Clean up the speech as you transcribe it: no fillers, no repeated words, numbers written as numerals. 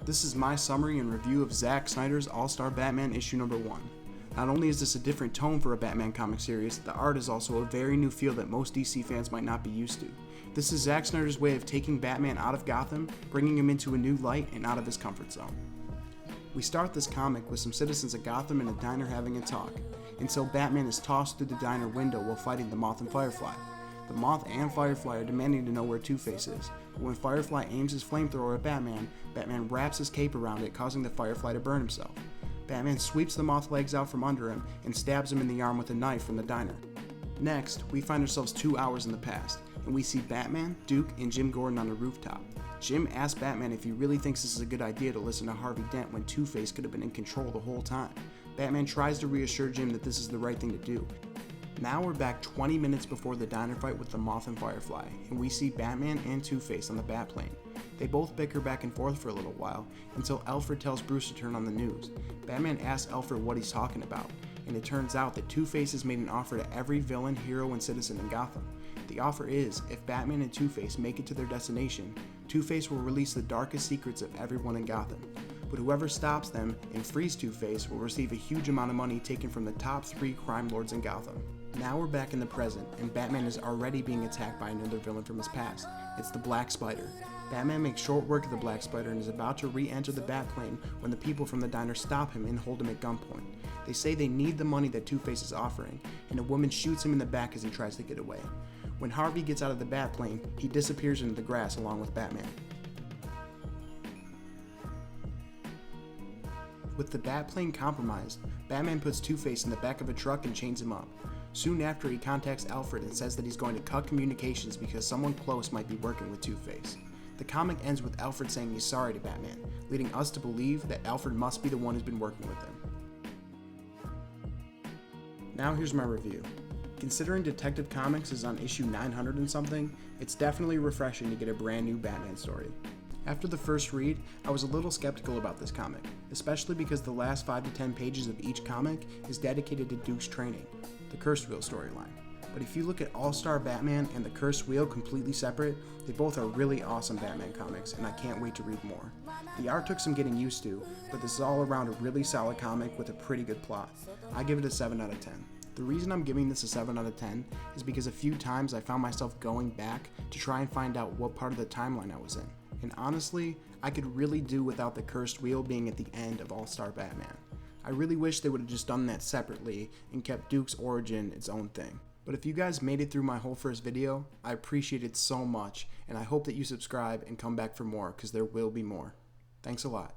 This is my summary and review of Zack Snyder's All-Star Batman issue number 1. Not only is this a different tone for a Batman comic series, the art is also a very new feel that most DC fans might not be used to. This is Zack Snyder's way of taking Batman out of Gotham, bringing him into a new light and out of his comfort zone. We start this comic with some citizens of Gotham in a diner having a talk, until Batman is tossed through the diner window while fighting the Moth and Firefly. The Moth and Firefly are demanding to know where Two-Face is, but when Firefly aims his flamethrower at Batman, Batman wraps his cape around it, causing the Firefly to burn himself. Batman sweeps the Moth legs out from under him and stabs him in the arm with a knife from the diner. Next, we find ourselves 2 hours in the past, and we see Batman, Duke, and Jim Gordon on a rooftop. Jim asks Batman if he really thinks this is a good idea to listen to Harvey Dent when Two-Face could have been in control the whole time. Batman tries to reassure Jim that this is the right thing to do. Now we're back 20 minutes before the diner fight with the Moth and Firefly, and we see Batman and Two-Face on the Batplane. They both bicker back and forth for a little while, until Alfred tells Bruce to turn on the news. Batman asks Alfred what he's talking about, and it turns out that Two-Face has made an offer to every villain, hero, and citizen in Gotham. The offer is, if Batman and Two-Face make it to their destination, Two-Face will release the darkest secrets of everyone in Gotham. But whoever stops them and frees Two-Face will receive a huge amount of money taken from the top 3 crime lords in Gotham. Now we're back in the present, and Batman is already being attacked by another villain from his past. It's the Black Spider. Batman makes short work of the Black Spider and is about to re-enter the Batplane when the people from the diner stop him and hold him at gunpoint. They say they need the money that Two-Face is offering, and a woman shoots him in the back as he tries to get away. When Harvey gets out of the Batplane, he disappears into the grass along with Batman. With the Batplane compromised, Batman puts Two-Face in the back of a truck and chains him up. Soon after, he contacts Alfred and says that he's going to cut communications because someone close might be working with Two-Face. The comic ends with Alfred saying he's sorry to Batman, leading us to believe that Alfred must be the one who's been working with him. Now here's my review. Considering Detective Comics is on issue 900 and something, it's definitely refreshing to get a brand new Batman story. After the first read, I was a little skeptical about this comic, especially because the last 5 to 10 pages of each comic is dedicated to Duke's training, the Cursed Wheel storyline. But if you look at All-Star Batman and the Cursed Wheel completely separate, they both are really awesome Batman comics, and I can't wait to read more. The art took some getting used to, but this is all around a really solid comic with a pretty good plot. I give it a 7 out of 10. The reason I'm giving this a 7 out of 10 is because a few times I found myself going back to try and find out what part of the timeline I was in. And honestly, I could really do without the Cursed Wheel being at the end of All-Star Batman. I really wish they would have just done that separately and kept Duke's origin its own thing. But if you guys made it through my whole first video, I appreciate it so much, and I hope that you subscribe and come back for more, because there will be more. Thanks a lot.